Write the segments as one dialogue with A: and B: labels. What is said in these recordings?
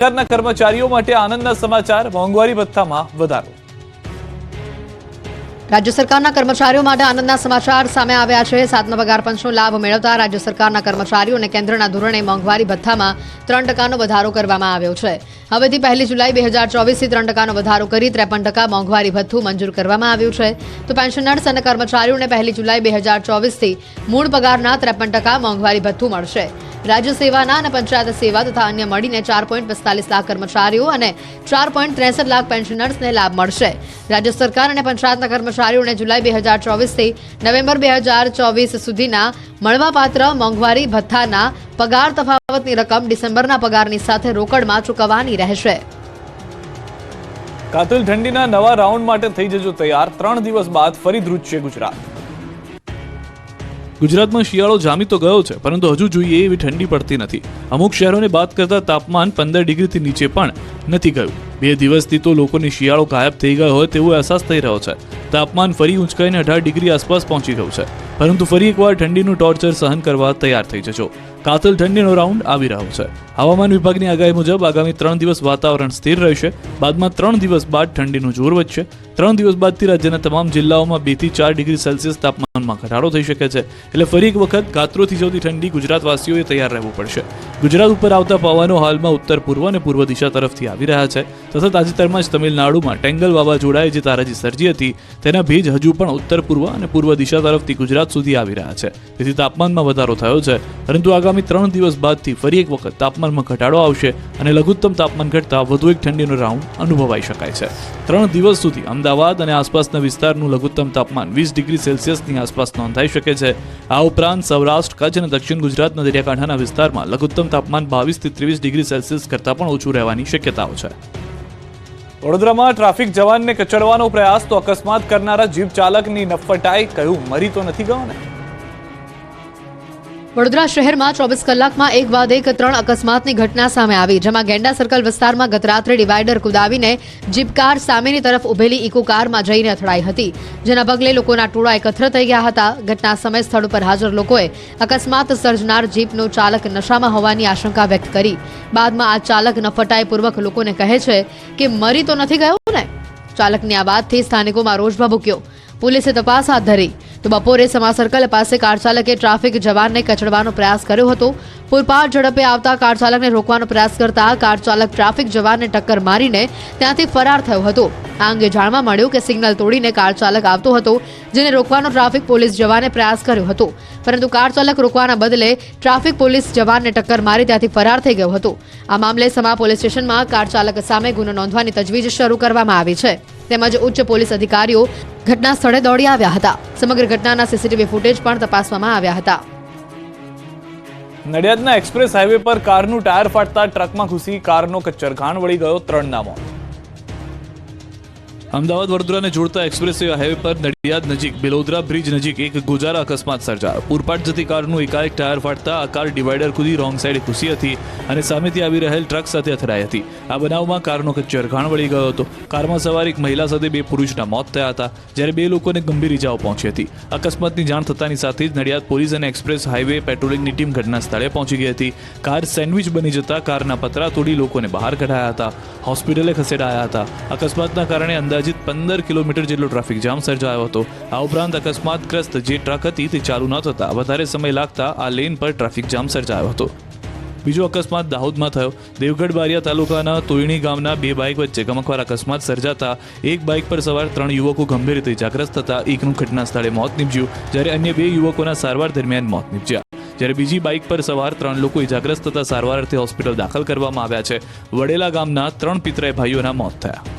A: સરકારના કર્મચારીઓ માટે આનંદના સમાચાર, મોંઘવારી ભથ્થામાં વધારો।
B: રાજ્ય સરકારના કર્મચારીઓ માટે આનંદના સમાચાર સામે આવ્યા છે। 7મા પગાર પંચનો લાભ મેળવતા રાજ્ય સરકારના કર્મચારીઓને કેન્દ્રના ધોરણે મોંઘવારી ભથ્થામાં 3% વધારો કરવામાં આવ્યો છે। હવેથી 1 જુલાઈ 2024થી 3% વધારો કરી 53% મોંઘવારી ભથ્થું મંજૂર કરવામાં આવ્યું છે। તો પેન્શનર્સ અને કર્મચારીઓને 1 જુલાઈ 2024થી મૂળ પગારના 53% મોંઘવારી ભથ્થું મળશે। રાજ્ય સેવાના અને પંચાયત સેવા તથા અન્ય મળીને 4.45 લાખ કર્મચારીઓ અને 4.63 લાખ પેન્શનર્સને લાભ મળશે। રાજ્ય સરકાર અને પંચાયતના કર્મચારીઓને જુલાઈ 2024થી નવેમ્બર 2024 સુધીના મળવાપાત્ર મોંઘવારી ભથ્થાના પગાર તફાવતની રકમ ડિસેમ્બરના પગારની સાથે રોકડમાં ચૂકવવાની રહેશે।
A: કાતિલ ઠંડીના નવા રાઉન્ડ માટે થઈ જજો તૈયાર। 3 દિવસ બાદ ફરી ધ્રુજશે ગુજરાત। ગુજરાતમાં શિયાળો જામી તો ગયો છે, પરંતુ હજુ જોઈએ એવી ઠંડી પડતી નથી। અમુક શહેરોને બાદ કરતા તાપમાન 15 ડિગ્રીથી નીચે પણ નથી ગયું। 2 દિવસથી તો લોકોની શિયાળો ગાયબ થઈ ગયો હોય તેવો અહેસાસ થઈ રહ્યો છે। તાપમાન ફરી ઊંચકાઈને 18 ડિગ્રી આસપાસ પહોંચી ગયું છે, પરંતુ ફરી એકવાર ઠંડીનું ટોર્ચર સહન કરવા તૈયાર થઈ જજો। કાતિલ ઠંડીનો રાઉન્ડ આવી રહ્યો છે। હવામાન વિભાગની આગાહી મુજબ આગામી 3 દિવસ વાતાવરણ સ્થિર રહેશે। બાદમાં 3 દિવસ બાદ ઠંડીનું જોર વધશે। 3 દિવસ બાદથી રાજ્યના તમામ જિલ્લાઓમાં 2 થી 4 ડિગ્રી સેલ્સિયસ તાપમાનમાં ઘટાડો થઈ શકે છે। એટલે ફરી એક વખત ગાત્રોથી જતી ઠંડી ગુજરાતવાસીઓએ તૈયાર રહેવું પડશે। ગુજરાત ઉપર આવતા પવનો હાલમાં ઉત્તર પૂર્વ અને પૂર્વ દિશા તરફથી આવી રહ્યા છે। તથા તાજેતરમાં જ તમિલનાડુમાં ટેંગલ વાવાઝોડાએ જે તારાજી સર્જી હતી તેના ભેજ હજુ પણ ઉત્તર પૂર્વ અને પૂર્વ દિશા તરફથી ગુજરાત સુધી આવી રહ્યા છે। તેથી તાપમાનમાં વધારો થયો છે, પરંતુ આગામી 3 દિવસ બાદથી ફરી એક વખત તાપમાનમાં ઘટાડો આવશે અને લઘુત્તમ તાપમાન ઘટતા વધુ એક ઠંડીનો રાઉન્ડ અનુભવાઈ શકાય છે। 3 દિવસ સુધી અમદાવાદ અને આસપાસના વિસ્તારનું લઘુત્તમ તાપમાન 20 ડિગ્રી સેલ્સિયસની આસપાસ નોંધાઈ શકે છે। આ ઉપરાંત સૌરાષ્ટ્ર, કચ્છ અને દક્ષિણ ગુજરાતના દરિયાકાંઠાના વિસ્તારમાં લઘુત્તમ તાપમાન 22 થી 23 ડિગ્રી સેલ્સિયસ કરતાં પણ ઓછું રહેવાની શક્યતાઓ છે। વડોદરામાં ટ્રાફિક જવાનને કચડવાનો પ્રયાસ તો અકસ્માત કરનારા જીપ ચાલકની નફટાઈ, કહ્યું મરી તો નથી ગયો ને।
B: વડોદરા શહેરમાં 24 કલાકમાં એક બાદ એક 3 અકસ્માતની ઘટના સામે આવી, જેમાં ગેંડા સર્કલ વિસ્તારમાં ગત રાત્રે ડિવાઈડર કુદાવીને જીપ કાર સામેની તરફ ઉભેલી ઇકો કારમાં જઈને અથડાઈ હતી, જેના પગલે લોકોના ટોળા એકત્ર થઈ ગયા હતા। ઘટના સમય સ્થળ ઉપર હાજર લોકોએ અકસ્માત સર્જનાર જીપનો ચાલક નશામાં હોવાની આશંકા વ્યક્ત કરી। બાદમાં આ ચાલક નફટાઈપૂર્વક લોકોને કહે છે કે મરી તો નથી ગયો ને। ચાલકની આ વાતથી સ્થાનિકોમાં રોષ ભભૂક્યો। પોલીસે તપાસ હાથ ધરી તો બપોરે સમા સર્કલ પાસે કાર ચાલકે ટ્રાફિક જવાનને કચડવાનો પ્રયાસ કર્યો હતો। પૂરપાટ ઝડપે આવતા કાર ચાલકને રોકવાનો પ્રયાસ કરતા કાર ચાલક ટ્રાફિક જવાનને ટક્કર મારીને ત્યાંથી ફરાર થયો હતો। આ અંગે જાણવા મળ્યું કે સિગ્નલ તોડીને કાર ચાલક આવતો હતો, જેને રોકવાનો ટ્રાફિક પોલીસ જવાને પ્રયાસ કર્યો હતો, પરંતુ કાર ચાલક રોકવાના બદલે ટ્રાફિક પોલીસ જવાનને ટક્કર મારી ત્યાંથી ફરાર થઈ ગયો હતો। આ મામલે સમા પોલીસ સ્ટેશનમાં કાર ચાલક સામે ગુનો નોંધવાની તજવીજ શરૂ કરવામાં આવી છે, તેમજ ઉચ્ચ પોલીસ અધિકારીઓ ઘટના સ્થળે દોડી આવ્યા હતા। સમગ્ર ઘટનાના સીસીટીવી ફૂટેજ પણ તપાસવામાં આવ્યા હતા।
A: નડિયાદના એક્સપ્રેસ હાઈવે પર કારનું ટાયર ફાટતા ટ્રકમાં ઘૂસી કારનો કચ્ચરઘાણ વળી ગયો, 3ના મોત। અમદાવાદ વડોદરાને જોડતા એક્સપ્રેસ હાઈવે પર નડિયાદ નજીક બેલોદરા બ્રિજ નજીક એક ગોજારા અકસ્માત સર્જાયો। પૂરપાટ જતી કારનું એકાએક ટાયર ફાટતા આ કાર ડિવાઈડર કૂદી રોંગ સાઈડે ઘૂસી હતી અને સામેથી આવી રહેલ ટ્રક સાથે અથડાઈ હતી। આ બનાવમાં કારનો કચ્ચરઘાણ વળી ગયો હતો। કારમાં સવાર એક મહિલા સાથે 2 પુરુષના મોત થયા હતા, જ્યારે 2 લોકોને ગંભીર ઇજાઓ પહોંચી હતી। અકસ્માતની જાણ થતાની સાથે જ નડિયાદ પોલીસ અને એક્સપ્રેસ હાઈવે પેટ્રોલિંગની ટીમ ઘટના સ્થળે પહોંચી ગઈ હતી। કાર સેન્ડવિચ બની જતા કારના પતરા તોડી લોકોને બહાર કઢાયા હતા, હોસ્પિટલે ખસેડાયા હતા। અકસ્માતના કારણે અંદાજિત 15 કિલોમીટર જેટલો ટ્રાફિક જામ સર્જાયો હતો। આ ઉપરાંત અકસ્માતગ્રસ્ત જે ટ્રક હતી તે ચાલુ ન થતા વધારે સમય લાગતા આ લેન પર ટ્રાફિક જામ સર્જાયો હતો। બીજો અકસ્માત દાહોદમાં થયો। દેવગઢ બારિયા તાલુકાના તોયણી ગામના 2 બાઇક વચ્ચે ગમખ્વાર અકસ્માત સર્જાતા એક બાઇક પર સવાર 3 યુવકો ગંભીર રીતે ઇજાગ્રસ્ત થતા એકનું ઘટના સ્થળે મોત નીપજ્યું, જ્યારે અન્ય 2 યુવકોના સારવાર દરમિયાન મોત નીપજ્યા, જ્યારે બીજી બાઇક પર સવાર 3 લોકો ઇજાગ્રસ્ત થતા સારવાર અર્થે હોસ્પિટલ દાખલ કરવામાં આવ્યા છે। વડેલા ગામના 3 પિતરાઈ ભાઈઓના મોત થયા।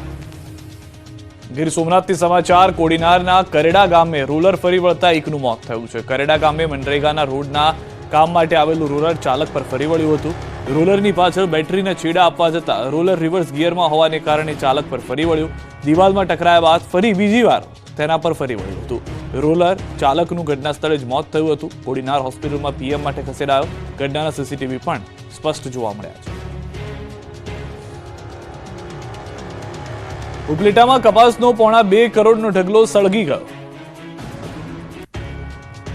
A: ગીર સોમનાથથી સમાચાર, કોડીનારના કરેડા ગામે રોલર ફરી વળતા એકનું મોત થયું છે। કરેડા ગામે મનરેગાના રોડના કામ માટે આવેલું રોલર ચાલક પર ફરી વળ્યું હતું। રોલરની પાછળ બેટરીને છેડા આપવા જતા રોલર રિવર્સ ગિયરમાં હોવાને કારણે ચાલક પર ફરી વળ્યું। દિવાલમાં ટકરાયા બાદ ફરી બીજી વાર તેના પર ફરી વળ્યું હતું। રોલર ચાલકનું ઘટના સ્થળે જ મોત થયું હતું। કોડીનાર હોસ્પિટલમાં પીએમ માટે ખસેડાયો। ઘટનાના સીસીટીવી પણ સ્પષ્ટ જોવા મળ્યા છે। ઉપલેટામાં કપાસનો 2.25 કરોડનો ઢગલો સળગી ગયો।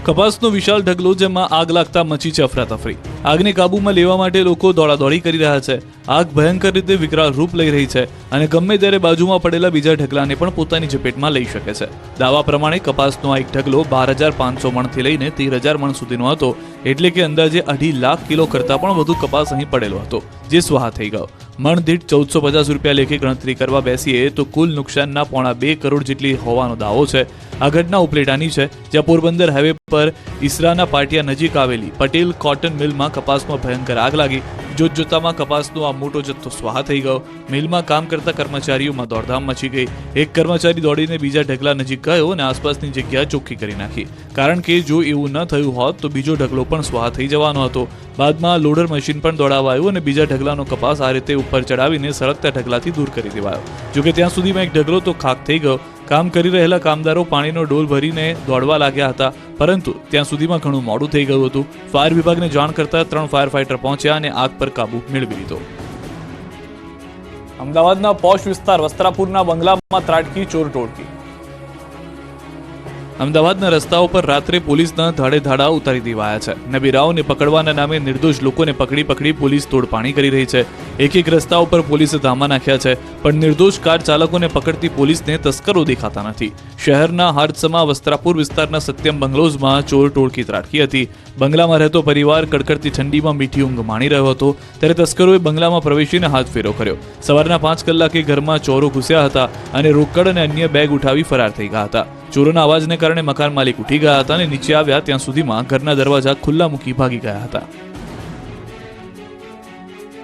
A: કપાસનો વિશાળ ઢગલો, જેમાં આગ લાગતા મચી છે અફરાતફરી. આગને કાબૂમાં લેવા માટે લોકો દોડાદોડી કરી રહ્યા છે. આગ ભયંકર રીતે વિકરાળ રૂપ લઈ રહી છે અને ગમે ત્યારે બાજુમાં પડેલા બીજા ઢગલાને પણ પોતાની ઝપેટમાં લઈ શકે છે. દાવા પ્રમાણે કપાસનો આ એક ઢગલો 12,500 મણથી લઈને 13,000 મણ સુધીનો હતો, એટલે કે અંદાજે 2.5 લાખ કિલો કરતાં પણ વધુ કપાસ અહીં પડેલો હતો, જે સ્વાહા થઈ ગયો. મણ દીઠ 1450 રૂપિયા લેખે ગણતરી કરવા બેસીએ તો કુલ નુકસાનના 2.5 કરોડ જેટલી હોવાનો દાવો છે. આ ઘટના ઉપલેટાની છે, જ્યાં પોરબંદર હાઈવે પર ઈસરાના પાટિયા નજીક આવેલી પટેલ કોટન મિલમાં કપાસમાં ભયંકર આગ લાગી. જોતજોતામાં કપાસનો આ મોટો જથ્થો સ્વાહા થઈ ગયો. મિલમાં કામ કરતા કર્મચારીઓમાં દોડધામ મચી ગઈ. એક કર્મચારી દોડીને બીજા ઢગલા નજીક ગયો અને આસપાસની જગ્યા ચોખ્ખી કરી નાખી, કારણ કે જો એવું ન થયું હોત તો બીજો ઢગલો પણ સ્વાહા થઈ જવાનો હતો. બાદમાં લોડર મશીન પણ દોડાવાયું અને બીજા ઢગલાનો કપાસ આ રીતે ઉપર ચડાવીને સળગતા ઢગલાથી દૂર કરી દેવાયો. જોકે ત્યાં સુધીમાં એક ઢગલો તો ખાક થઈ ગયો. કામ કરી રહેલા કામદારો પાણીનો ડોલ ભરીને દોડવા લાગ્યા હતા, પરંતુ ત્યાં સુધીમાં ઘણું મોડું થઈ ગયું હતું. ફાયર વિભાગને જાણ કરતા 3 ફાયર ફાઈટર પહોંચ્યા અને આગ પર કાબુ મેળવી લીધો. અમદાવાદના પોશ વિસ્તાર વસ્ત્રાપુરના બંગલામાં ત્રાટકી ચોર ટોળકી. અમદાવાદના રસ્તાઓ પર રાત્રે પોલીસના ધાડે ધાડા ઉતારી દેવાયા છે. નબીરાઓને પકડવાના નામે નિર્દોષ લોકોને પકડી પોલીસ તોડપાણી કરી રહી છે. એક રસ્તા ઉપર પોલીસે ધામા નાખ્યા છે, પણ નિર્દોષ કાર ચાલકોને પકડતી પોલીસને તસ્કરો દેખાતા નથી. શહેરના હાર્દસમા વસ્ત્રાપુર વિસ્તારના સત્યમ બંગલોઝમાં ચોર ટોળકી ત્રાટકી હતી. બંગલામાં રહેતો પરિવાર કડકડતી ઠંડીમાં મીઠી ઊંઘ માણી રહ્યો હતો, ત્યારે તસ્કરોએ બંગલામાં પ્રવેશીને હાથ ફેરો કર્યો. સવારના 5 કલાકે ઘરમાં ચોરો ઘૂસ્યા હતા અને રોકડ અને અન્ય બેગ ઉઠાવી ફરાર થઈ ગયા હતા. ચોરોના અવાજને કારણે મકાન માલિક ઉઠી ગયા હતા અને નીચે આવ્યા ત્યાં સુધીમાં ઘરના દરવાજા ખુલ્લા મૂકી ભાગી ગયા હતા.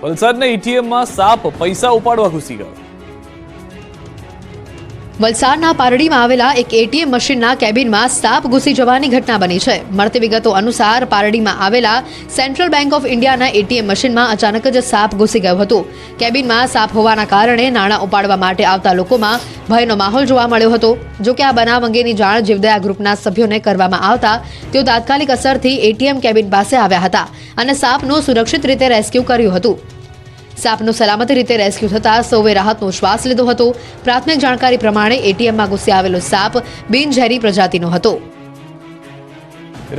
A: વલસાડના એટીએમમાં સાપ પૈસા ઉપાડવા ઘૂસી ગયો.
B: વલસાડના પારડીમાં આવેલા એક એટીએમ મશીનના કેબિનમાં સાપ ઘૂસી જવાની ઘટના બની છે. મળતી વિગતો અનુસાર પારડીમાં આવેલા સેન્ટ્રલ બેંક ઓફ ઇન્ડિયાના એટીએમ મશીનમાં અચાનક જ સાપ ઘૂસી ગયો હતો. કેબિનમાં સાપ હોવાના કારણે નાણાં ઉપાડવા માટે આવતા લોકોમાં ભયનો માહોલ જોવા મળ્યો હતો. જો કે આ બનાવ અંગેની જાણ જીવદયા ગ્રુપના સભ્યોને કરવામાં આવતા તેઓ તાત્કાલિક અસરથી એટીએમ કેબિન પાસે આવ્યા હતા અને સાપનું સુરક્ષિત રીતે રેસ્ક્યુ કર્યું હતું. સાપનું સલામતી રીતે રેસ્ક્યુ થતાં સૌએ રાહતનો શ્વાસ લીધો હતો. પ્રાથમિક જાણકારી પ્રમાણે એટીએમમાં ઘૂસી આવેલો સાપ બિનઝેરી પ્રજાતિનો હતો.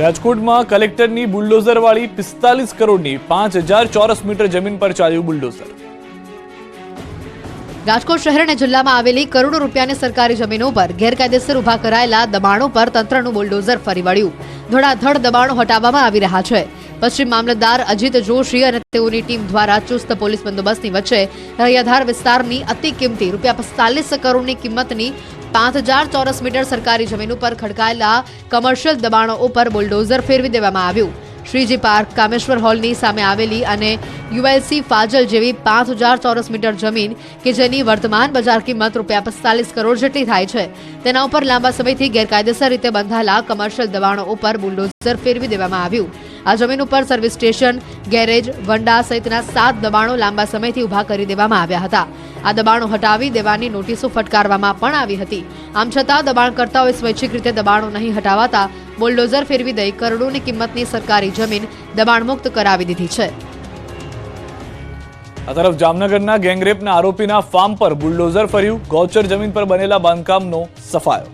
A: રાજકોટમાં કલેક્ટરની બુલડોઝરવાળી 45 કરોડની 5000 ચોરસ મીટર જમીન પર ચાલ્યું બુલડોઝર.
B: રાજકોટ શહેર અને જિલ્લામાં આવેલી કરોડો રૂપિયાની સરકારી જમીનો પર ગેરકાયદેસર ઉભા કરાયેલા દબાણો પર તંત્રનું બુલડોઝર ફરી વળ્યું. ધડાધડ દબાણો હટાવવામાં આવી રહ્યા છે. પશ્ચિમ મામલતદાર અજીત જોશી અને તેઓની ટીમ દ્વારા ચુસ્ત પોલીસ બંદોબસ્તની વચ્ચે રૈયાધાર વિસ્તારની અતિ કિંમતી ₹45 કરોડની કિંમતની 5000 ચોરસ મીટર સરકારી જમીન ઉપર ખડકાયેલા કમર્શિયલ દબાણો ઉપર બુલડોઝર ફેરવી દેવામાં આવ્યું. શ્રીજી પાર્ક, કામેશ્વર હોલની સામે આવેલી અને યુએલસી ફાજલ જેવી 5000 ચોરસ મીટર જમીન કે જેની વર્તમાન બજાર કિંમત ₹45 કરોડ જેટલી થાય છે, તેના ઉપર લાંબા સમયથી ગેરકાયદેસર રીતે બંધાયેલા કમર્શિયલ દબાણો ઉપર બુલડોઝર ફેરવી દેવામાં આવ્યું. આ જમીન ઉપર સર્વિસ સ્ટેશન, ગેરેજ, વંડા સહિતના 7 દબાણો લાંબા સમયથી ઉભા કરી દેવામાં આવ્યા હતા. આ દબાણો હટાવી દેવાની નોટિસો ફટકારવામાં પણ આવી હતી. આમ છતાં દબાણકર્તાઓએ સ્વૈચ્છિક રીતે દબાણો નહીં હટાવાતા બુલડોઝર ફેરવી દઈ કરોડોની કિંમતની સરકારી જમીન દબાણમુક્ત કરાવી દીધી છે.
A: આ તરફ જામનગરના ગેંગરેપના આરોપીના ફાર્મ પર બુલડોઝર ફર્યું. ગૌચર જમીન પર બનેલા બાંધકામનો સફાયો.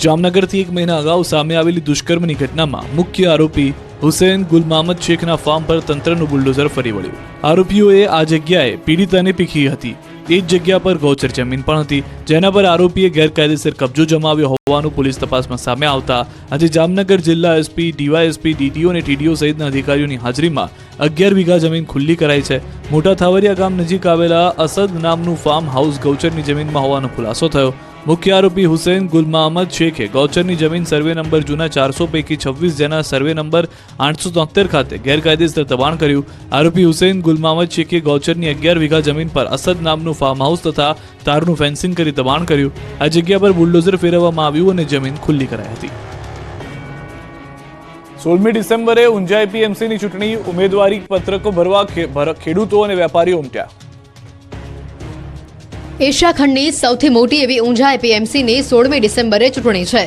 A: જામનગરથી 1 મહિના અગાઉ સામે આવેલી દુષ્કર્મની ઘટનામાં મુખ્ય આરોપી હુસૈન ગુલ મહમદ શેખના ફાર્મ પર તંત્રનું બુલડોઝર ફરી વળ્યું. આરોપીઓએ આ જગ્યાએ પીડિતાને પીખી હતી. તે જ જગ્યા પર ગૌચર જમીન પણ હતી, જેના પર આરોપીએ ગેરકાયદેસર કબજો જમાવ્યો હોવાનું પોલીસ તપાસમાં સામે આવતા આજે જામનગર જિલ્લા એસપી, ડીવાયએસપી, ડીટીઓ અને ટીડીઓ સહિતના અધિકારીઓની હાજરીમાં 11 વીઘા જમીન ખુલ્લી કરાઈ છે. મોટા થાવરિયા ગામ નજીક આવેલા અસદ નામનું ફાર્મ હાઉસ ગૌચરની જમીનમાં હોવાનો ખુલાસો થયો. મુખ્ય આરોપી હુસૈન ગુલ મહમદ શેખે ગૌચરની જમીન સર્વે નંબર જૂના 400 પૈકી 26 જેના સર્વે નંબર 873 ખાતે ગેરકાયદેસર દબાણ કર્યું. આરોપી હુસૈન ગુલ મહમદ શેખે ગૌચરની 11 વીઘા જમીન પર અસદ નામનું ફાર્મ હાઉસ તથા તારનું ફેન્સિંગ કરી દબાણ કર્યું. આ જગ્યા પર બુલડોઝર ફેરવવામાં આવ્યું અને જમીન ખુલ્લી કરાઈ હતી. 16મી ડિસેમ્બરે ઊંઝા એપીએમસીની ચૂંટણી. ઉમેદવારી પત્રકો ભરવા ખેડૂતો અને વેપારીઓ ઉમટ્યા.
B: એશિયા ખંડની સૌથી મોટી એવી ઊંઝા એપીએમસીની 16મી ડિસેમ્બરે ચૂંટણી છે.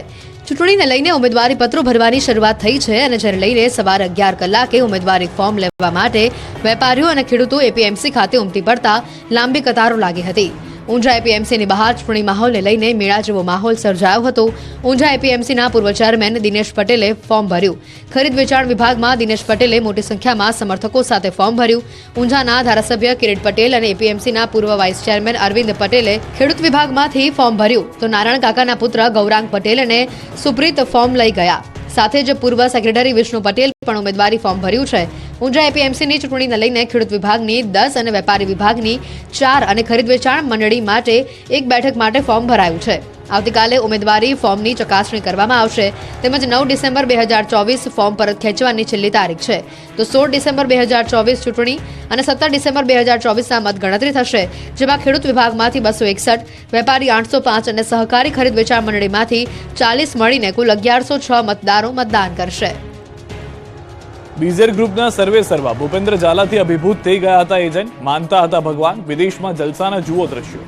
B: ચૂંટણીને લઈને ઉમેદવારી પત્રો ભરવાની શરૂઆત થઈ છે અને જેને લઈને સવારે 11 કલાકે ઉમેદવારી ફોર્મ લેવા માટે વેપારીઓ અને ખેડૂતો એપીએમસી ખાતે ઉમટી પડતા લાંબી કતારો લાગી હતી. ઊંઝા એપીએમસીની બહાર ચૂંટણી માહોલને લઈને મેળા જેવો માહોલ સર્જાયો હતો. ઊંઝા એપીએમસીના પૂર્વ ચેરમેન દિનેશ પટેલે ફોર્મ ભર્યું. ખરીદ વેચાણ વિભાગમાં દિનેશ પટેલે મોટી સંખ્યામાં સમર્થકો સાથે ફોર્મ ભર્યું. ઊંઝાના ધારાસભ્ય કિરીટ પટેલ અને એપીએમસીના પૂર્વ વાઇસ ચેરમેન અરવિંદ પટેલે ખેડૂત વિભાગમાંથી ફોર્મ ભર્યું તો નારાયણ કાકાના પુત્ર ગૌરાંગ પટેલ અને સુપ્રીત ફોર્મ લઈ ગયા. સાથે જ પૂર્વ સેક્રેટરી વિષ્ણુ પટેલ પણ ઉમેદવારી ફોર્મ ભર્યું છે. ઊંઝા એપીએમસીની ચૂંટણીને લઈને ખેડૂત વિભાગની 10 અને વેપારી વિભાગની 4 અને ખરીદ વેચાણ મંડળી માટે 1 બેઠક માટે ફોર્મ ભરાયું છે. આવતીકાલે ઉમેદવારી ફોર્મની ચકાસણી કરવામાં આવશે તેમજ 9 ડિસેમ્બર 2024 ફોર્મ પરત ખેંચવાની છેલ્લી તારીખ છે. તો 16 ડિસેમ્બર 2024 ચૂંટણી અને 17 ડિસેમ્બર 2024ના મતગણતરી થશે, જેમાં ખેડૂત વિભાગમાંથી 261, વેપારી 805 અને સહકારી ખરીદ વેચાણ મંડળીમાંથી 40 મળીને કુલ 1106 મતદારો મતદાન કરશે.
A: બીઝર ગ્રુપના સર્વે સર્વા ભૂપેન્દ્ર ઝાલાથી અભિભૂત થઈ ગયા હતા એજન્ટ, માનતા હતા ભગવાન, વિદેશમાં જલસાના જુઓ દ્રશ્યો.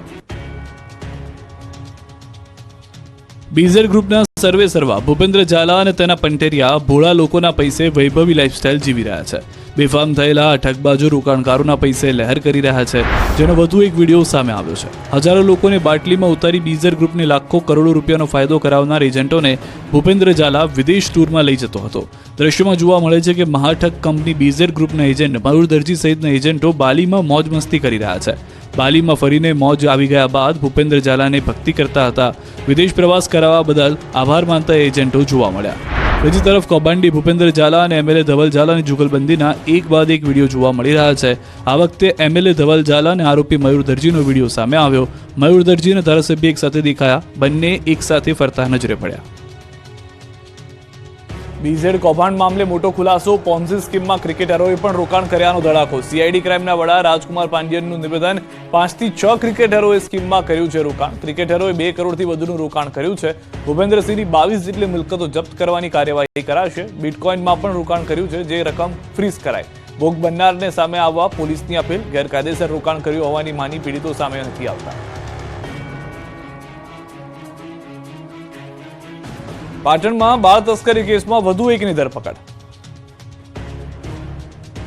A: બીઝર ગ્રુપના સર્વે સર્વા ભૂપેન્દ્ર ઝાલા અને તેના પંટેરિયા ભોળા લોકોના પૈસે વૈભવી લાઇફસ્ટાઇલ જીવી રહ્યા છે. બેફામ થયેલા ઠગબાજો રોકાણકારોના પૈસે લહેર કરી રહ્યા છે, જેનો વધુ એક વિડીયો સામે આવ્યો છે. હજારો લોકોને બાટલીમાં ઉતારી બીઝર ગ્રુપને લાખો કરોડો રૂપિયાનો ફાયદો કરાવનાર એજન્ટોને ભૂપેન્દ્ર ઝાલા વિદેશ ટૂરમાં લઈ જતો હતો. દ્રશ્યોમાં જોવા મળે છે કે મહાઠગ કંપની બીઝર ગ્રુપના એજન્ટ મયુર દરજી સહિતના એજન્ટો બાલીમાં મોજ મસ્તી કરી રહ્યા છે. બાલીમાં ફરીને મોજ આવી ગયા બાદ ભૂપેન્દ્ર ઝાલાને ભક્તિ કરતા હતા. વિદેશ પ્રવાસ કરાવવા બદલ આભાર માનતા એજન્ટો જોવા મળ્યા. બીજી તરફ કૌભાંડી ભૂપેન્દ્ર ઝાલા અને એમએલએ ધવલ ઝાલાની જુગલબંધીના એક બાદ એક વિડીયો જોવા મળી રહ્યા છે. આ વખતે એમએલએ ધવલ ઝાલા અને આરોપી મયુર દરજીનો વિડીયો સામે આવ્યો. મયુર દરજી અને ધારાસભ્ય એક સાથે દેખાયા, બંને એક સાથે ફરતા નજરે પડ્યા. બીઝેડ કૌભાંડ મામલે મોટો ખુલાસો, પોન્ઝી સ્કીમમાં ક્રિકેટરોએ પણ રોકાણ કર્યાનો ધડાકો. સીઆઈડી ક્રાઇમના વડા રાજકુમાર પાંડ્યનનું નિવેદન, 5 થી 6 ક્રિકેટરોએ સ્કીમમાં કર્યું છે રોકાણ. ક્રિકેટરોએ 2 કરોડથી વધુનું રોકાણ કર્યું છે. ભૂપેન્દ્રસિંહની 22 જેટલી મિલકતો જપ્ત કરવાની કાર્યવાહી કરાશે. બિટકોઇનમાં પણ રોકાણ કર્યું છે, જે રકમ ફ્રીઝ કરાય. ભોગ બનનારને સામે આવવા પોલીસની અપીલ. ગેરકાયદેસર રોકાણ કર્યું હોવાની માની પીડિતો સામે નથી આવતા. પાટણમાં બાળ તસ્કરી કેસમાં વધુ એકની ધરપકડ.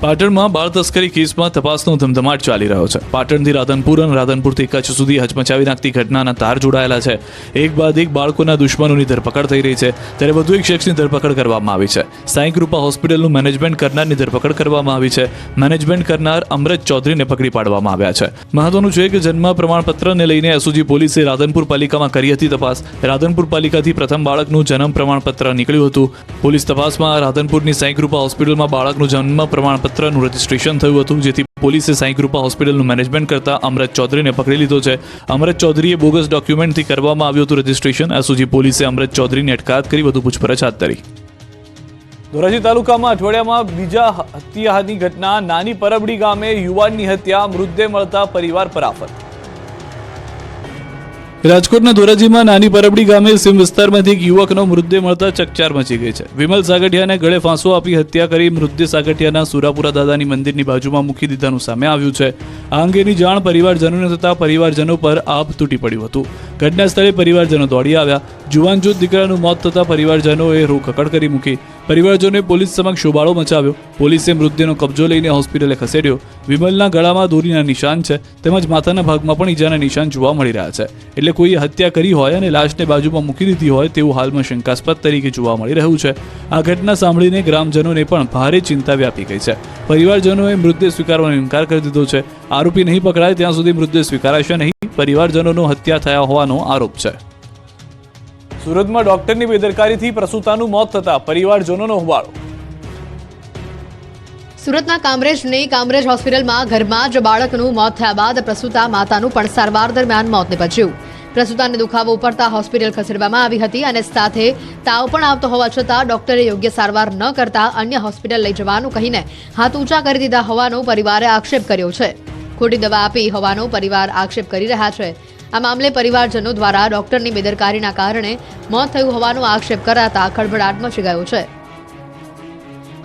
A: પાટણમાં બાળ તસ્કરી કેસમાં તપાસનો ધમધમાટ ચાલી રહ્યો છે. પાટણથી રાધનપુર અને રાધનપુરથી કચ્છ સુધી હચમચાવી નાખતી ઘટનાના તાર જોડાયેલા છે. એક બાદ એક બાળકોના દુશ્મનોની ધરપકડ થઈ રહી છે, ત્યારે વધુ એક શખ્સની ધરપકડ કરવામાં આવી છે. સાંઈ કૃપા હોસ્પિટલનું મેનેજમેન્ટ કરનારની ધરપકડ કરવામાં આવી છે. મેનેજમેન્ટ કરનાર અમૃત ચૌધરીને પકડી પાડવામાં આવ્યા છે. મહત્વનું છે કે જન્મ પ્રમાણપત્રને લઈને એસઓજી પોલીસે રાધનપુર પાલિકામાં કરી હતી તપાસ. રાધનપુર પાલિકાથી પ્રથમ બાળકનું જન્મ પ્રમાણપત્ર નીકળ્યું હતું. પોલીસ તપાસમાં રાધનપુરની સાંઈ કૃપા હોસ્પિટલમાં બાળકનું જન્મ પ્રમાણપત્રનું રજીસ્ટ્રેશન થયું હતું, જેથી પોલીસે સાંઈ કૃપા હોસ્પિટલનું મેનેજમેન્ટ કરતા અમૃત ચૌધરીને પકડી લીધો છે. અમૃત ચૌધરીએ બોગસ ડોક્યુમેન્ટથી કરવામાં આવ્યું હતું રજીસ્ટ્રેશન. એસઓજી પોલીસે અમૃત ચૌધરીની અટકાયત કરી વધુ પૂછપરછ હાથ ધરી. ધોરાજી તાલુકામાં અઠવાડિયામાં બીજા હત્યાની ઘટના. નાની પરબડી ગામે યુવાનની હત્યા, મૃતદેહ મળતા પરિવાર પર આફત. રાજકોટના ધોરાજીમાં નાની પરબડી ગામે સીમ વિસ્તારમાંથી એક યુવકનો મૃતદેહ મળતા ચકચાર મચી ગઈ છે. વિમલ સાગઠિયાને ગળે ફાંસો આપી હત્યા કરી મૃતદેહ સાગઠિયાના સુરાપુરા દાદાની મંદિરની બાજુમાં મૂકી દીધાનું સામે આવ્યું છે. આ અંગેની જાણ પરિવારજનોને થતાં પરિવારજનો પર આભ તૂટી પડ્યું હતું. ઘટના સ્થળે પરિવારજનો દોડી આવ્યા. જુવાન જૂથ દીકરાનું મોત થતાં પરિવારજનોએ રોકકડ કરી મૂકી. પરિવારજનોએ પોલીસ સમક્ષ શોબાળો મચાવ્યો. પોલીસે મૃતદેહનો કબજો લઈને હોસ્પિટલે ખસેડ્યો. વિમલના ગળામાં દોરીના નિશાન છે, તેમજ માથાના ભાગમાં પણ ઈજાના નિશાન જોવા મળી રહ્યા છે. એટલે કોઈએ હત્યા કરી હોય અને લાશને બાજુમાં મૂકી દીધી હોય તેવું હાલમાં શંકાસ્પદ તરીકે જોવા મળી રહ્યું છે. આ ઘટના સાંભળીને ગ્રામજનોને પણ ભારે ચિંતા વ્યાપી ગઈ છે. પરિવારજનોએ મૃતદેહ સ્વીકારવાનો ઇનકાર કરી દીધો છે. આરોપી નહીં પકડાય ત્યાં સુધી મૃતદેહ સ્વીકારાશે નહીં. પરિવારજનોનો હત્યા થયા હોવાનો આરોપ છે. સુરતમાં ડોક્ટરની બેદરકારીથી પ્રસૂતાનું મોત થતા પરિવારજનોનો હોબાળો.
B: સુરતના કામરેજ હોસ્પિટલમાં ઘરમાં જ બાળકનું મોત થયા બાદ પ્રસૂતા માતાનું પણ સારવાર દરમિયાન મોત નીપજ્યું. પ્રસૂતાને દુખાવો ઉપડતા હોસ્પિટલ ખસેડવામાં આવી હતી અને સાથે તાવ પણ આવતો હોવા છતાં ડોક્ટરે યોગ્ય સારવાર ન કરતા અન્ય હોસ્પિટલ લઈ જવાનું કહીને હાથ ઊંચા કરી દીધા હોવાનો પરિવારે આક્ષેપ કર્યો છે. ખોટી દવા આપી હોવાનો પરિવાર આક્ષેપ કરી રહ્યા છે. આ મામલે પરિવારજનો દ્વારા ડોક્ટરની બેદરકારીના કારણે મોત થયું હોવાનો આક્ષેપ કરાતા ખળભળાટ મચી ગયો છે.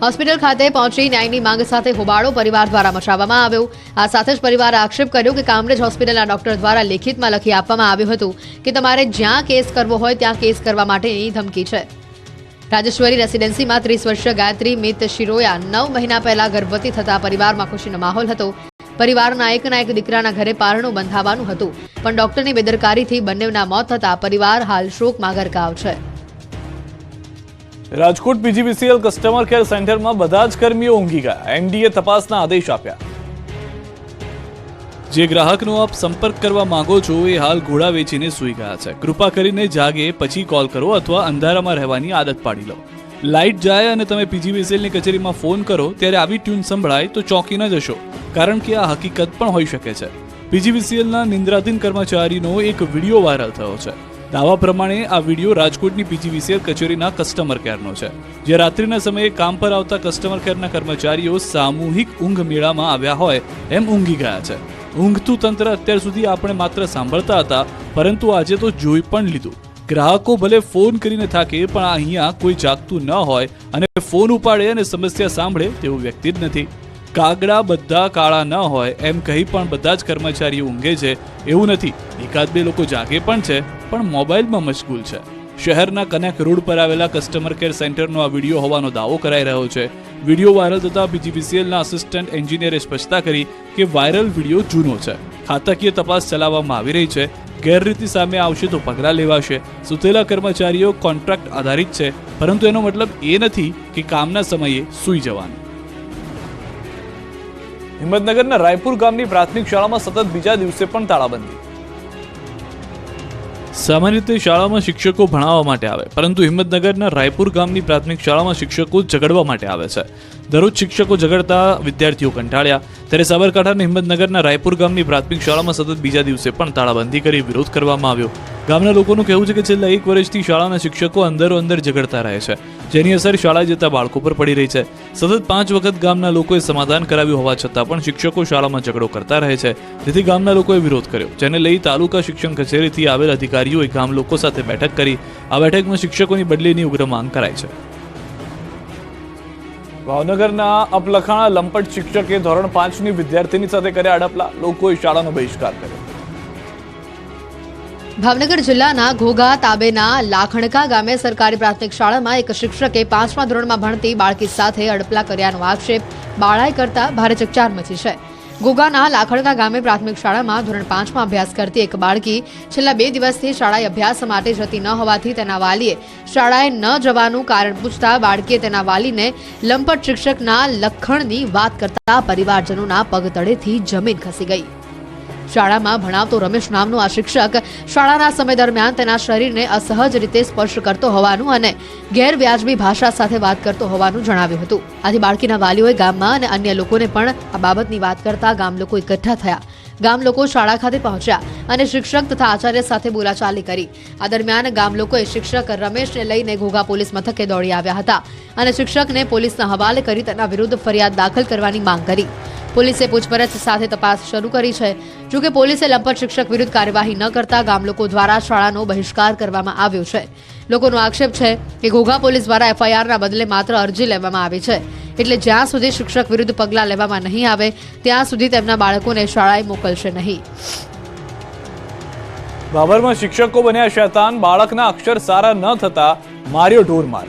B: હોસ્પિટલ ખાતે પહોંચી ન્યાયની માંગ સાથે હોબાળો પરિવાર દ્વારા મચાવવામાં આવ્યો. આ સાથે જ પરિવારે આક્ષેપ કર્યો કે કામરેજ હોસ્પિટલના ડોક્ટર દ્વારા લેખિતમાં લખી આપવામાં આવ્યું હતું કે તમારે જ્યાં કેસ કરવો હોય ત્યાં કેસ કરવા માટેની ધમકી છે. રાજેશ્વરી રેસિડેન્સીમાં 30 વર્ષીય ગાયત્રી મિત શિરોયા 9 મહિના પહેલા ગર્ભવતી થતા પરિવારમાં ખુશીનો માહોલ હતો. પરિવારના એકના એક દીકરાના ઘરે પારણું બંધાવવાનું હતું, પણ ડોક્ટરની બેદરકારીથી બંનેના મોત થતા પરિવાર હાલ શોકમાં ગરકાવ છે.
A: રાજકોટ પીજીવીસીએલ કસ્ટમર કેર સેન્ટરમાં બધા જ કર્મીઓ ઊંઘી ગયા. એમડીએ તપાસના આદેશ આપ્યા. જે ગ્રાહકનો આપ સંપર્ક કરવા માંગો છો એ હાલ ઘોડા વેચીને સૂઈ ગયા છે. કૃપા કરીને જાગે પછી કોલ કરો અથવા અંધારામાં રહેવાની આદત પાડી લો. લાઇટ જાય અને તમે પીજીવીસીએલની કચેરીમાં ફોન કરો ત્યારે આવી ટ્યુન સંભળાય તો ચોંકી ન જશો, કારણ કે આ હકીકત પણ હોઈ શકે છે. પીજીવીસીએલના નિંદ્રાધીન કર્મચારીનો એક વિડીયો વાયરલ થયો છે. દાવા પ્રમાણે આ વિડીયો રાજકોટની પીજીવીસીએલ કચેરીના કસ્ટમર કેરનો છે, જે રાત્રિના સમયે કામ પર આવતા કસ્ટમર કેરના કર્મચારીઓ સામૂહિક ઊંઘ મેળામાં આવ્યા હોય એમ ઊંઘી ગયા છે. ઊંઘતું તંત્ર અત્યાર સુધી આપણે માત્ર સાંભળતા હતા, પરંતુ આજે તો જોઈ પણ લીધું. ગ્રાહકો ભલે ફોન કરીને થાકે, પણ અહીંયા કોઈ જાગતું ન હોય અને ફોન ઉપાડે અને સમસ્યા સાંભળે તેવું વ્યક્તિ જ નથી. કાગડા બધા કાળા ન હોય એમ કહી પણ બધા જ કર્મચારીઓ ઊંઘે છે એવું નથી. એકાદ બે લોકો જાગે પણ છે, પણ મોબાઈલમાં મશગુલ છે. શહેરના કનેક રોડ પર આવેલા કસ્ટમર કેર સેન્ટરનો આ વિડીયો હોવાનો દાવો કરાઈ રહ્યો છે. વિડીયો વાયરલ થતા પીજીવીસીએલના આસિસ્ટન્ટ એન્જિનિયરે સ્પષ્ટતા કરી કે વાયરલ વિડીયો જૂનો છે. ખાતાકીય તપાસ ચલાવવામાં આવી રહી છે. ગેરરીતિ સામે આવશે તો પગલાં લેવાશે. સૂતેલા કર્મચારીઓ કોન્ટ્રાક્ટ આધારિત છે, પરંતુ એનો મતલબ એ નથી કે કામના સમયે સૂઈ જવાનું. હિંમતનગરના રાયપુર ગામની પ્રાથમિક શાળામાં સતત બીજા દિવસે પણ તાળાબંધી. સામાન્ય રીતે શાળામાં શિક્ષકો ભણાવવા માટે આવે, પરંતુ હિંમતનગરના રાયપુર ગામની પ્રાથમિક શાળામાં શિક્ષકો ઝઘડવા માટે આવે છે. દરરોજ શિક્ષકો ઝઘડતા વિદ્યાર્થીઓ કંટાળ્યા, ત્યારે સાબરકાંઠાના હિંમતનગરના રાયપુર ગામની પ્રાથમિક શાળામાં સતત બીજા દિવસે પણ તાળાબંધી કરી વિરોધ કરવામાં આવ્યો. ગામના લોકોનું કહેવું છે કે છેલ્લા 1 વર્ષથી શાળાના શિક્ષકો અંદરો અંદર ઝઘડતા રહે છે, જેની અસર શાળા જતા બાળકો પર પડી રહી છે. સતત 5 વખત ગામના લોકોએ સમાધાન કરાવ્યું હોવા છતાં પણ શિક્ષકો શાળામાં ઝઘડો કરતા રહે છે, જેથી ગામના લોકોએ વિરોધ કર્યો, જેને લઈ તાલુકા શિક્ષણ કચેરીથી આવેલ અધિકારીઓએ ગામ લોકો સાથે બેઠક કરી. આ બેઠકમાં શિક્ષકોની બદલીની ઉગ્ર માંગ કરાઈ છે. ભાવનગરના અપલખાણા લંપટ શિક્ષકે ધોરણ 5ની વિદ્યાર્થીની સાથે કર્યા અડપલા. લોકોએ શાળાનો બહિષ્કાર કર્યો.
B: ભાવનગર જિલ્લાના ઘોઘા તાબેના લાખણકા ગામે સરકારી પ્રાથમિક શાળામાં એક શિક્ષકે 5મા ધોરણમાં ભણતી બાળકી સાથે અડપલા કર્યાનો આક્ષેપ બાળાએ કરતા ભારે ચકચાર મચી છે. ઘોઘાના લાખણકા ગામે પ્રાથમિક શાળામાં ધોરણ 5માં અભ્યાસ કરતી એક બાળકી છેલ્લા 2 દિવસથી શાળાએ અભ્યાસ માટે જતી ન હોવાથી તેના વાલીએ શાળાએ ન જવાનું કારણ પૂછતા બાળકીએ તેના વાલીને લંપટ શિક્ષકના લખણની વાત કરતા પરિવારજનોના પગ તળેથી જમીન ખસી ગઈ. શાળામાં ભણાવતો રમેશ નામનો આ શિક્ષક શાળાના સમય દરમિયાન તેના શરીરને અસહજ રીતે સ્પર્શ કરતો હોવાનું અને ગેરવ્યાજબી ભાષા સાથે વાત કરતો હોવાનું જણાવ્યું હતું. આથી બાળકીના વાલીઓએ ગામમાં અને અન્ય લોકોને પણ આ બાબતની વાત કરતા ગામ લોકો એકઠા થયા. ગામ લોકો શાળા ખાતે પહોંચ્યા અને શિક્ષક તથા આચાર્ય સાથે બોલાચાલી કરી. આ દરમિયાન ગામ લોકોએ શિક્ષક રમેશને લઈને ઘોઘા પોલીસ મથકે દોડી આવ્યા હતા અને શિક્ષકને પોલીસના હવાલે કરી તેના વિરુદ્ધ ફરિયાદ દાખલ કરવાની માંગ કરી. પોલીસે પૂછપરછ સાથે તપાસ શરૂ કરી છે. જોકે પોલીસે લંપટ શિક્ષક વિરુદ્ધ કાર્યવાહી ન કરતા ગામ લોકો દ્વારા શાળાનો બહિષ્કાર કરવામાં આવ્યો છે. લોકોનો આક્ષેપ છે કે ઘોઘા પોલીસ દ્વારા એફઆઈઆરના બદલે માત્ર અરજી લેવામાં આવી છે, એટલે જ્યાં સુધી શિક્ષક વિરુદ્ધ પગલાં લેવામાં નહીં આવે ત્યાં સુધી તેમના બાળકોને શાળાએ મોકલશે નહીં.
A: બાબરમાં શિક્ષકો બન્યા શૈતાન. બાળકના અક્ષર સારા ન થતા માર્યો ઢોરમાર.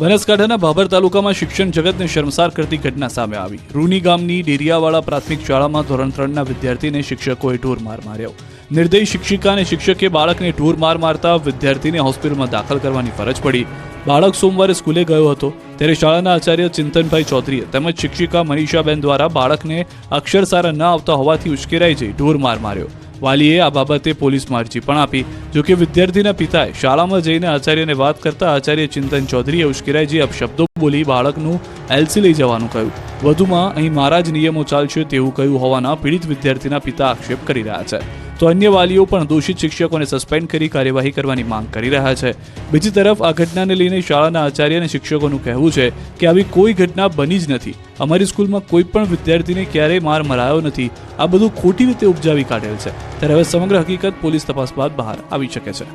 A: બનાસકાંઠાના ભાભર તાલુકામાં શિક્ષણ જગતને શર્મસાર કરતી ઘટના સામે આવી. રૂની ગામની ડેરિયાવાળા પ્રાથમિક શાળામાં ધોરણ 3ના વિદ્યાર્થીને શિક્ષકોએ ઢોરમાર માર્યો. નિર્દયી શિક્ષિકા અને શિક્ષકે બાળકને ઢોરમાર મારતા વિદ્યાર્થીને હોસ્પિટલમાં દાખલ કરવાની ફરજ પડી. બાળક સોમવારે સ્કૂલે ગયો હતો, ત્યારે શાળાના આચાર્ય ચિંતનભાઈ ચૌધરીએ તેમજ શિક્ષિકા મનીષાબેન દ્વારા બાળકને અક્ષર સારા ન આવતા હોવાથી ઉશ્કેરાઈ જઈ ઢોરમાર માર્યો. વાલીએ આ બાબતે પોલીસમાં અરજી પણ આપી. જોકે વિદ્યાર્થીના પિતાએ શાળામાં જઈને આચાર્યને વાત કરતા આચાર્ય ચિંતન ચૌધરીએ ઉશ્કેરાઈ જઈ અપશબ્દો બોલી બાળકનું એલસી લઈ જવાનું કહ્યું. વધુમાં અહીં મારા જ નિયમો ચાલશે તેવું કહ્યું હોવાના પીડિત વિદ્યાર્થીના પિતા આક્ષેપ કરી રહ્યા છે. તો અન્ય વાલીઓ પણ દોષિત શિક્ષકોને સસ્પેન્ડ કરી કાર્યવાહી કરવાની માંગ કરી રહ્યા છે. બીજી તરફ આ ઘટનાને લઈને શાળાના આચાર્ય અને શિક્ષકોનું કહેવું છે કે આવી કોઈ ઘટના બની જ નથી. અમારી સ્કૂલમાં કોઈ પણ વિદ્યાર્થીને ક્યારેય માર મરાયો નથી. આ બધું ખોટી રીતે ઉપજાવી કાઢેલ છે. ત્યારે હવે સમગ્ર હકીકત પોલીસ તપાસ બાદ બહાર આવી શકે છે.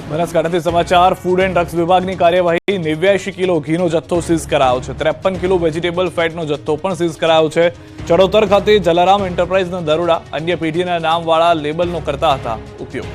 A: બનાસકાંઠાથી સમાચાર. ફૂડ એન્ડ ડ્રગ્સ વિભાગની કાર્યવાહી. 89 કિલો ઘીનો જથ્થો સીઝ કરાયો છે. 53 કિલો વેજીટેબલ ફેટનો જથ્થો પણ સીઝ કરાયો છે. ચડોતર ખાતે જલારામ એન્ટરપ્રાઇઝના દરોડા. અન્ય પેઢીના નામવાળા લેબલનો કરતા હતા ઉપયોગ.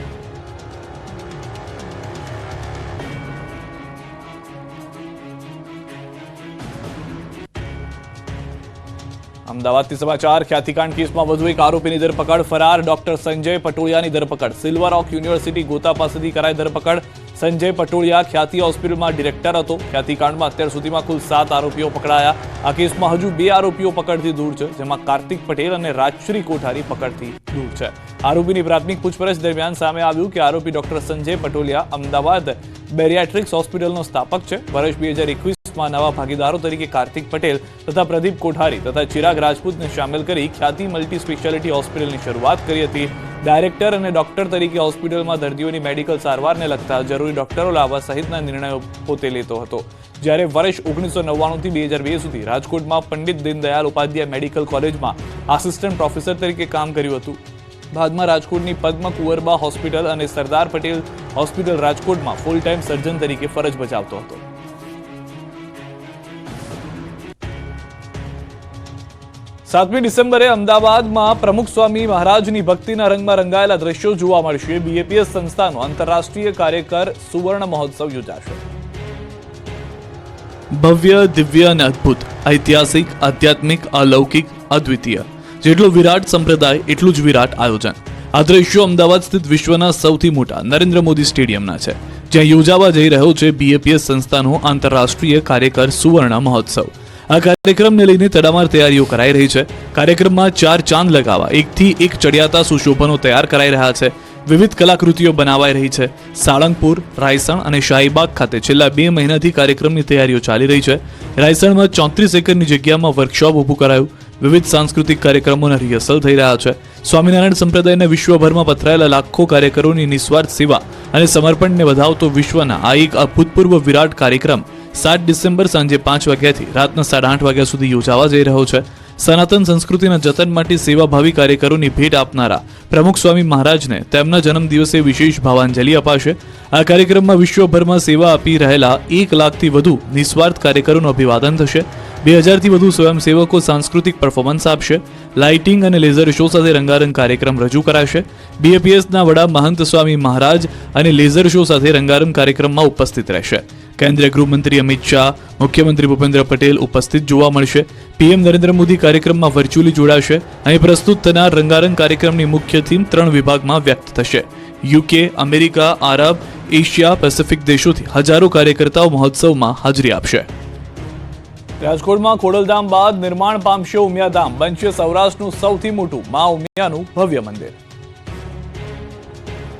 A: અમદાવાદથી સમાચાર. ખ્યાતિકાંડ કેસમાં વધુ એક આરોપીની ધરપકડ. ફરાર ડોક્ટર સંજય પટોળિયાની ધરપકડ. સિલ્વર ઓક યુનિવર્સિટી ગોતા પાસેથી કરાઈ ધરપકડ. સંજય પટોળિયા ખ્યાતિ હોસ્પિટલમાં ડિરેક્ટર હતો. ખ્યાતિકાંડમાં અત્યાર સુધીમાં કુલ 7 આરોપીઓ પકડાયા. આ કેસમાં હજુ 2 આરોપીઓ પકડથી દૂર છે, જેમાં કાર્તિક પટેલ અને રાજશ્રી કોઠારી પકડથી દૂર છે. આરોપીની પ્રાથમિક પૂછપરછ દરમિયાન સામે આવ્યું કે આરોપી ડોક્ટર સંજય પટોળિયા અમદાવાદ બેરિયાટ્રિક્સ હોસ્પિટલનો સ્થાપક છે. વર્ષ 2021માં નવા ભાગીદારો તરીકે કાર્તિક પટેલ તથા પ્રદીપ કોઠારી તથા ચિરાગ રાજપૂતને સામેલ કરી ખ્યાતિ મલ્ટી સ્પેશિયાલિટી હોસ્પિટલની શરૂઆત કરી હતી. ડાયરેક્ટર અને ડોક્ટર તરીકે હોસ્પિટલમાં દર્દીઓની મેડિકલ સારવારને લગતા જરૂરી ડોક્ટરો લાવવા સહિતના નિર્ણયો પોતે લેતો હતો. જ્યારે વર્ષ 1999 થી 2002 સુધી રાજકોટમાં પંડિત દીનદયાળ ઉપાધ્યાય મેડિકલ કોલેજમાં આસિસ્ટન્ટ પ્રોફેસર તરીકે કામ કર્યું હતું. બાદમાં રાજકોટની પદ્મ કુંવરબા હોસ્પિટલ અને સરદાર પટેલ હોસ્પિટલ રાજકોટમાં ફૂલ ટાઈમ સર્જન તરીકે ફરજ બજાવતો હતો. 7મી ડિસેમ્બરે અમદાવાદમાં પ્રમુખ સ્વામી મહારાજની ભક્તિના રંગમાં રંગાયેલા દ્રશ્યો જોવા મળશે. બીએપીએસ સંસ્થાનો આંતરરાષ્ટ્રીય કાર્યકર સુવર્ણ મહોત્સવ યોજાશે. ભવ્ય, દિવ્ય અને અદ્ભુત, ઐતિહાસિક, આધ્યાત્મિક, અલૌકિક, અદ્વિતીય. જેટલો વિરાટ સંપ્રદાય એટલું જ વિરાટ આયોજન. આ દ્રશ્યો અમદાવાદ સ્થિત વિશ્વના સૌથી મોટા નરેન્દ્ર મોદી સ્ટેડિયમના છે, જ્યાં યોજાવા જઈ રહ્યો છે બીએપીએસ સંસ્થાનો આંતરરાષ્ટ્રીય કાર્યકર સુવર્ણ મહોત્સવ. આ કાર્યક્રમને લઈને તડામાર તૈયારીઓ કરાઈ રહી છે. કાર્યક્રમમાં 4 ચાંદ લગાવવા 1થી 1 ચડિયાતા સુશોભનો તૈયાર કરાઈ રહ્યા છે. વિવિધ કલાકૃતિઓ બનાવાઈ રહી છે. સાળંગપુર, રાયસણ અને શાહીબાગ ખાતે છેલ્લા 2 મહિનાથી કાર્યક્રમની તૈયારીઓ ચાલી રહી છે. રાયસણમાં 34 એકરની જગ્યામાં વર્કશોપ ઊભું કરાયું. વિવિધ સાંસ્કૃતિક કાર્યક્રમોના રિહર્સલ થઈ રહ્યા છે. સ્વામિનારાયણ સંપ્રદાયના વિશ્વભરમાં પથરાયેલા લાખો કાર્યકરોની નિસ્વાર્થ સેવા અને સમર્પણને વધાવતો વિશ્વના આ એક અભૂતપૂર્વ વિરાટ કાર્યક્રમ 7 ડિસેમ્બર સાંજે 5 વાગ્યાથી રાતના 8:30 વાગ્યા સુધી યોજાવા જઈ રહ્યો છે. સનાતન સંસ્કૃતિના જતન માટે સેવાભાવી કાર્યકરોની ભેટ આપનારા પ્રમુખ સ્વામી મહારાજને તેમના જન્મદિવસે વિશેષ ભાવાંજલિ અપાશે. આ કાર્યક્રમમાં વિશ્વભરમાં સેવા આપી રહેલા 1 લાખથી વધુ નિસ્વાર્થ કાર્યકરોનું અભિવાદન થશે. 2000થી વધુ સ્વયંસેવકો સાંસ્કૃતિક પરફોર્મન્સ આપશે. લાઇટિંગ અને લેઝર શો સાથે રંગારંગ કાર્યક્રમ રજૂ કરાશે. બીએપીએસના વડા મહંત સ્વામી મહારાજ અને લેઝર શો સાથે રંગારંગ કાર્યક્રમમાં ઉપસ્થિત રહેશે. કેન્દ્રીય ગૃહમંત્રી અમિત શાહ, મુખ્યમંત્રી ભૂપેન્દ્ર પટેલ ઉપસ્થિત જોવા મળશે. પીએમ નરેન્દ્ર મોદી કાર્યક્રમમાં વર્ચ્યુઅલી જોડાશે. અહીં પ્રસ્તુત થનાર રંગારંગ કાર્યક્રમની મુખ્ય થીમ 3 વિભાગમાં વ્યક્ત થશે. યુકે, અમેરિકા, આરબ, એશિયા, પેસિફિક દેશોથી હજારો કાર્યકર્તાઓ મહોત્સવમાં હાજરી આપશે. રાજકોટમાં ખોડલધામ બાદ નિર્માણ પામશે ઉમિયાધામ. બનશે સૌરાષ્ટ્રનું સૌથી મોટું મા ઉમિયાનું ભવ્ય મંદિર.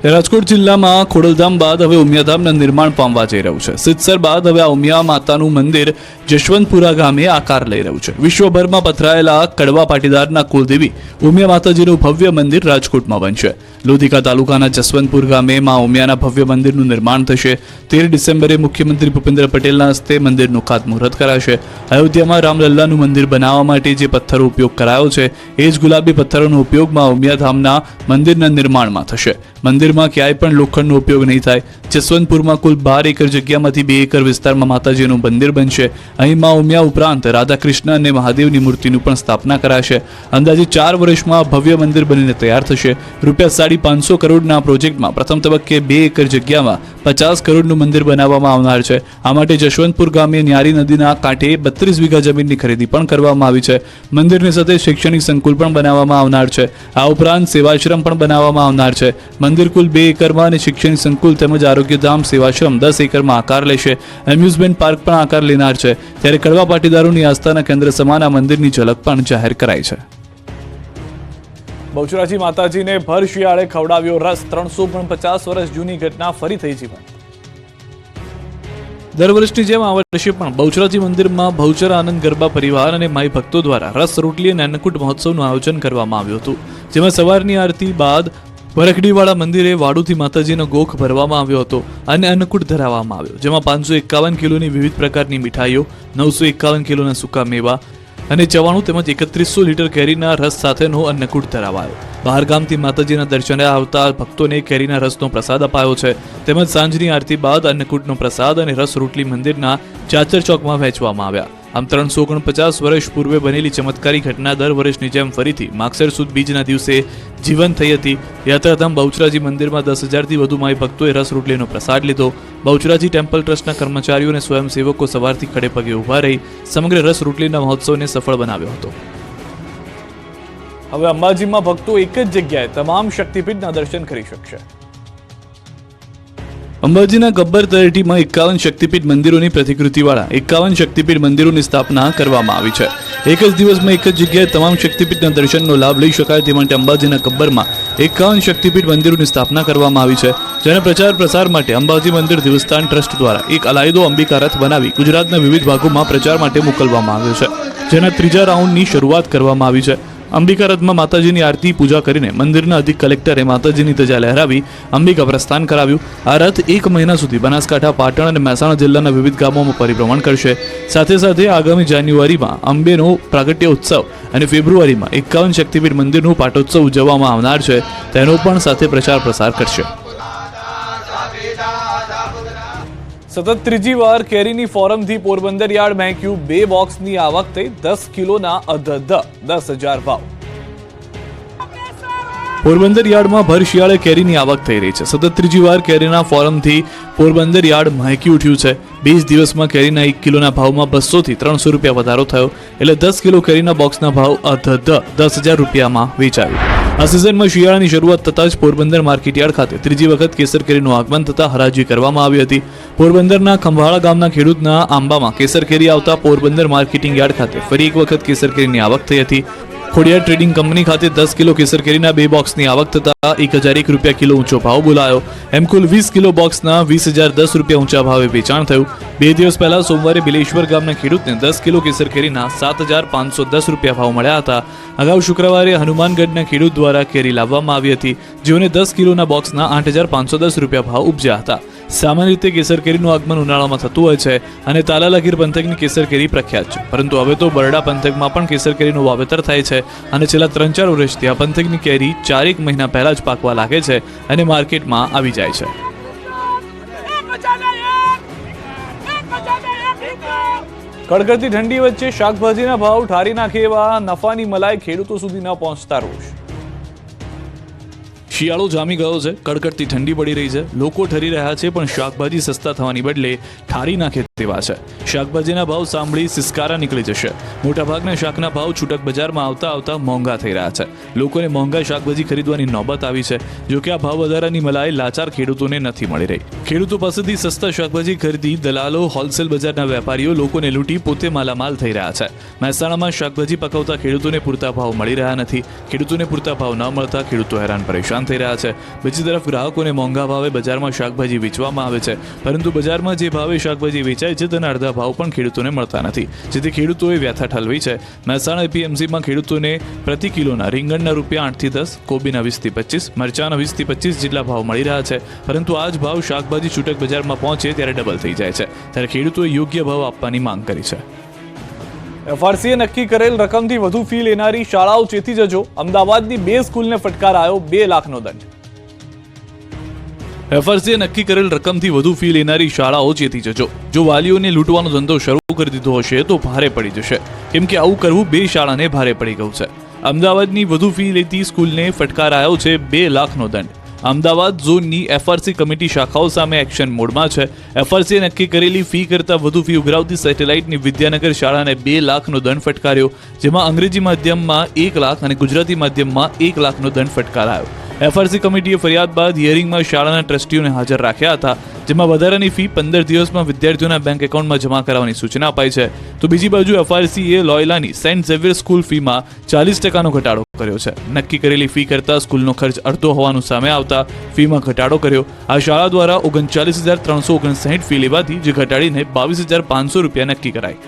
A: રાજકોટ જિલ્લામાં ખોડલધામ બાદ હવે ઉમિયાધામના નિર્માણ પામવા જઈ રહ્યું છે. સિદ્ધસર બાદ હવે આ ઉમિયા માતાનું મંદિર જશવંતપુરા ગામે આકાર લઈ રહ્યું છે. વિશ્વભરમાં પથરાયેલા કડવા પાટીદારના કુલદેવી ઉમિયા માતાજીનું ભવ્ય મંદિર રાજકોટમાં બનશે. લોધિકા તાલુકાના જસવંતપુર ગામે મા ઉમિયાના ભવ્ય મંદિરનું નિર્માણ થશે. 13 ડિસેમ્બરે મુખ્યમંત્રી ભૂપેન્દ્ર પટેલના હસ્તે મંદિરનું ખાતમુહૂર્ત કરાશે. અયોધ્યામાં રામલલ્લાનું મંદિર બનાવવા માટે જે પથ્થરો ઉપયોગ કરાયો છે એ જ ગુલાબી પથ્થરોનો ઉપયોગ મા ઉમિયાધામના મંદિરના નિર્માણમાં થશે. મંદિરમાં ક્યાંય પણ લોખંડનો ઉપયોગ નહીં થાય. જસવંતપુરમાં કુલ 12 એકર જગ્યામાંથી 2 એકર વિસ્તારમાં માતાજીનું મંદિર બનશે. અહીં મા ઉમિયા ઉપરાંત રાધાકૃષ્ણ અને મહાદેવની મૂર્તિનું પણ સ્થાપના કરાશે. અંદાજે 4 વર્ષમાં ભવ્ય મંદિર બનીને તૈયાર થશે. ₹550 કરોડના પ્રોજેક્ટમાં પ્રથમ તબક્કે 2 એકર જગ્યામાં 50 કરોડનું મંદિર બનાવવામાં આવનાર છે. આ માટે જશવંતપુર ગામે ન્યારી નદીના કાંઠે 32 વીઘા જમીનની ખરીદી પણ કરવામાં આવી છે. મંદિરની સાથે શૈક્ષણિક સંકુલ પણ બનાવવામાં આવનાર છે. આ ઉપરાંત સેવાશ્રમ પણ બનાવવામાં આવનાર છે. મંદિર કુલ 2 એકરમાં અને શૈક્ષણિક સંકુલ તેમજ આરોગ્યધામ સેવાશ્રમ 10 એકરમાં આકાર લેશે. એમ્યુઝમેન્ટ પાર્ક પણ આકાર લેનાર છે. ત્યારે કડવા પાટીદારોની આસ્થાના કેન્દ્ર સમાન આ મંદિરની ઝલક પણ જાહેર કરાઈ છે. બહુચરાજી માતાજીને ભર શિયાળે ખવડાવ્યો રસ. 350 વર્ષ જૂની ઘટના ફરી થઈ જીવંત. દર વર્ષની જેમ આ વર્ષે પણ બહુચરાજી મંદિરમાં બહુચર આનંદ ગરબા પરિવાર અને માઈ ભક્તો દ્વારા રસ રોટલી અને અન્નકૂટ મહોત્સવનું આયોજન કરવામાં આવ્યું હતું. જેમાં સવારની આરતી બાદ વરખડીવાળા મંદિરે વાડુથી માતાજીનો ગોખ ભરવામાં આવ્યો હતો અને અન્નકૂટ ધરાવવામાં આવ્યો. જેમાં 551 કિલોની વિવિધ પ્રકારની મીઠાઈઓ, 951 કિલોના સૂકા મેવા અને 94 તેમજ 3100 લીટર કેરીના રસ સાથેનો અન્નકૂટ ધરાવાયો. બહારગામથી માતાજીના દર્શને આવતા ભક્તોને કેરીના રસનો પ્રસાદ અપાયો છે. તેમજ સાંજની આરતી બાદ અન્નકૂટનો પ્રસાદ અને રસ રોટલી મંદિરના ચાચર ચોકમાં વહેંચવામાં આવ્યા. આમ 349 વર્ષ પૂર્વે બનેલી ચમત્કારી ઘટના દર વર્ષની જેમ ફરીથી માગસર સુદ બીજના દિવસે જીવંત થઈ હતી. યાત્રાધામ બહુચરાજી મંદિરમાં 10,000થી વધુ માઈ ભક્તોએ રસ રોટલીનો પ્રસાદ લીધો. બહુચરાજી ટેમ્પલ ટ્રસ્ટના કર્મચારીઓ અને સ્વયંસેવકો સવારથી ખડે પગે ઊભા રહી સમગ્ર રસ રોટલીના મહોત્સવને સફળ બનાવ્યો હતો. હવે અંબાજીમાં ભક્તો એક જ જગ્યાએ તમામ શક્તિપીઠના દર્શન કરી શકશે. અંબાજીના ગબ્બર તળેટીમાં 51 શક્તિપીઠ મંદિરોની પ્રતિકૃતિવાળા 51 શક્તિપીઠ મંદિરોની સ્થાપના કરવામાં આવી છે. એક જ દિવસમાં એક જ જગ્યાએ તમામ શક્તિપીઠના દર્શનનો લાભ લઈ શકાય તે માટે અંબાજીના ગબ્બરમાં 51 શક્તિપીઠ મંદિરોની સ્થાપના કરવામાં આવી છે. જેના પ્રચાર પ્રસાર માટે અંબાજી મંદિર દેવસ્થાન ટ્રસ્ટ દ્વારા એક અલાયદો અંબિકા રથ બનાવી ગુજરાતના વિવિધ ભાગોમાં પ્રચાર માટે મોકલવામાં આવ્યો છે. જેના ત્રીજા રાઉન્ડની શરૂઆત કરવામાં આવી છે. અંબિકા રથમાં માતાજીની આરતી પૂજા કરીને મંદિરના અધિક કલેક્ટરે માતાજીની ધજા લહેરાવી અંબિકા પ્રસ્થાન કરાવ્યું. આ રથ 1 મહિના સુધી બનાસકાંઠા, પાટણ અને મહેસાણા જિલ્લાના વિવિધ ગામોમાં પરિભ્રમણ કરશે. સાથે સાથે આગામી જાન્યુઆરીમાં અંબેનો પ્રાગટ્ય ઉત્સવ અને ફેબ્રુઆરીમાં 51 શક્તિપીઠ મંદિરનું પાટોત્સવ ઉજવવામાં આવનાર છે તેનો પણ સાથે પ્રચાર પ્રસાર કરશે. સતત ત્રીજી વાર કેરીની ફોરમથી પોરબંદર યાર્ડ મહેક્યું. 2 બોક્સની આવક થઈ. 10 કિલોના અધધ 10,000 ભાવ. પોરબંદર યાર્ડમાં ભર શિયાળે કેરીની આવક થઈ રહી છે. સતત ત્રીજી વાર કેરીના ફોરમથી પોરબંદર યાર્ડ મહેકી ઉઠ્યું છે. 20 દિવસમાં કેરીના 1 કિલોના ભાવમાં 200 થી 300 રૂપિયા વધારો થયો. એટલે 10 કિલો કેરીના બોક્સના ભાવ અધધ 10,000 રૂપિયામાં વેચાયું. આ સિઝનમાં શિયાળાની શરૂઆત થતાં જ પોરબંદર માર્કેટયાર્ડ ખાતે ત્રીજી વખત કેસર કેરીનું આગમન થતાં હરાજી કરવામાં આવી હતી. પોરબંદરના ખંભાળા ગામના ખેડૂતના આંબામાં કેસર કેરી આવતા પોરબંદર માર્કેટિંગ યાર્ડ ખાતે ફરી એક વખત કેસર કેરીની આવક થઈ હતી. ખોડિયાર ટ્રેડિંગ કંપની ખાતે 10 કિલો કેસર કેરીના 2 બોક્સની આવક થતાં 1,001 રૂપિયા કિલો ઊંચો ભાવ બોલાયો. એમ કુલ 20 કિલો બોક્સના 20,010 રૂપિયા ઊંચા ભાવે વેચાણ થયું. 2 દિવસ પહેલા સોમવારે બિલેશ્વર ગામના ખેડૂતને 10 કિલો કેસર કેરીના 7,510 રૂપિયા ભાવ મળ્યા હતા. અગાઉ શુક્રવારે હનુમાનગઢના ખેડૂત દ્વારા કેરી લાવવામાં આવી હતી, જેઓને 10 કિલોના બોક્સના 8,510 રૂપિયા ભાવ ઉપજ્યા હતા. સામાન્ય રીતે કેસર કેરીનું આગમન ઉનાળામાં થતું હોય છે અને તાલાલાગીર પંથકની કેસર કેરી પ્રખ્યાત છે. પરંતુ હવે તો બરડા પંથકમાં પણ કેસર કેરીનું વાવેતર થાય છે અને છેલ્લા 3-4 વર્ષથી આ પંથકની કેરી 4 મહિના પહેલા જ પાકવા લાગે છે અને માર્કેટમાં આવી જાય છે. કડકડતી ઠંડી વચ્ચે શાકભાજીના ભાવ ઠારી નાખે એવા નફાની મલાઈ ખેડૂતો સુધી ન પહોંચતા રોષ. શિયાળો જામી ગયો છે. કડકડતી ઠંડી પડી રહી છે. લોકો ઠરી રહ્યા છે પણ શાકભાજી સસ્તા થવાની બદલે ઠારી નાખે તેવા છે. શાકભાજીના ભાવ સાંભળી સિસકારા નીકળી જશે. મોટાભાગના શાકના ભાવ છૂટક બજારમાં આવતા આવતા મોંઘા થઈ રહ્યા છે. લોકોને મોંઘા શાકભાજી ખરીદવાની નોબત આવી છે. જો કે આ ભાવ વધારાની મલાઈ લાચાર ખેડૂતોને નથી મળી રહી. ખેડૂતો પાસેથી સસ્તા શાકભાજી ખરીદી દલાલો, હોલસેલ બજારના વેપારીઓ લોકોને લૂંટી પોતે માલામાલ થઈ રહ્યા છે. મહેસાણામાં શાકભાજી પકવતા ખેડૂતોને પૂરતા ભાવ મળી રહ્યા નથી. ખેડૂતોને પૂરતા ભાવ ન મળતા ખેડૂતો હેરાન પરેશાન થઈ રહ્યા છે. બીજી તરફ ગ્રાહકોને મોંઘા ભાવે બજારમાં શાકભાજી વેચવામાં આવે છે, પરંતુ બજારમાં જે ભાવે શાકભાજી વેચાય છે તેના અડધા ભાવ પણ ખેડૂતોને મળતા નથી, જેથી ખેડૂતોએ વ્યથા ઠલવી છે. મહેસાણા એપીએમસીમાં ખેડૂતોને પ્રતિ કિલોના રીંગણના રૂપિયા 8 થી 10, કોબીના 20 થી 25, મરચાના 20 થી 25 જેટલા ભાવ મળી રહ્યા છે. પરંતુ આ જ ભાવ શાકભાજી છૂટક બજારમાં પહોંચે ત્યારે ડબલ થઈ જાય છે. ત્યારે ખેડૂતોએ યોગ્ય ભાવ આપવાની માંગ કરી છે. એફઆરસીએ નક્કી કરેલ રકમથી વધુ ફી લેનારી શાળાઓ ચેતી જજો. અમદાવાદની 2 સ્કૂલને ફટકારાયો 2 લાખનો દંડ. એફઆરસીએ નક્કી કરેલ રકમથી વધુ ફી લેનારી શાળાઓ ચેતી જજો. જો વાલીઓને લૂંટવાનો ધંધો શરૂ કરી દીધો હશે તો ભારે પડી જશે, કેમ કે આવું કરવું 2 શાળાને ભારે પડી ગયું છે. અમદાવાદની વધુ ફી લેતી સ્કૂલને ફટકારાયો છે 2 લાખનો દંડ. અમદાવાદ ઝોનની એફઆરસી કમિટી શાખાઓ સામે એક્શન મોડમાં છે. એફઆરસીએ નક્કી કરેલી ફી કરતાં વધુ ફી ઉઘરાવતી સેટેલાઇટની વિદ્યાનગર શાળાને 2 લાખનો દંડ ફટકાર્યો, જેમાં અંગ્રેજી માધ્યમમાં 1 લાખ અને ગુજરાતી માધ્યમમાં 1 લાખનો દંડ ફટકારાયો. એફઆરસી કમિટીએ ફરિયાદ બાદ હિયરિંગમાં શાળાના ટ્રસ્ટીઓને હાજર રાખ્યા હતા, જેમાં વધારાની ફી 15 દિવસમાં વિદ્યાર્થીઓના બેંક એકાઉન્ટમાં જમા કરાવવાની સૂચના અપાઈ છે. તો બીજી બાજુ એફઆરસીએ લોયલાની સેન્ટ ઝેવિયર સ્કૂલ ફીમાં 40% ઘટાડો કર્યો છે. નક્કી કરેલી ફી કરતાં સ્કૂલનો ખર્ચ અડધો હોવાનું સામે આવતા ફીમાં ઘટાડો કર્યો. આ શાળા દ્વારા 39,359 ફી લેવાથી જે ઘટાડીને 22,500 રૂપિયા નક્કી કરાઈ.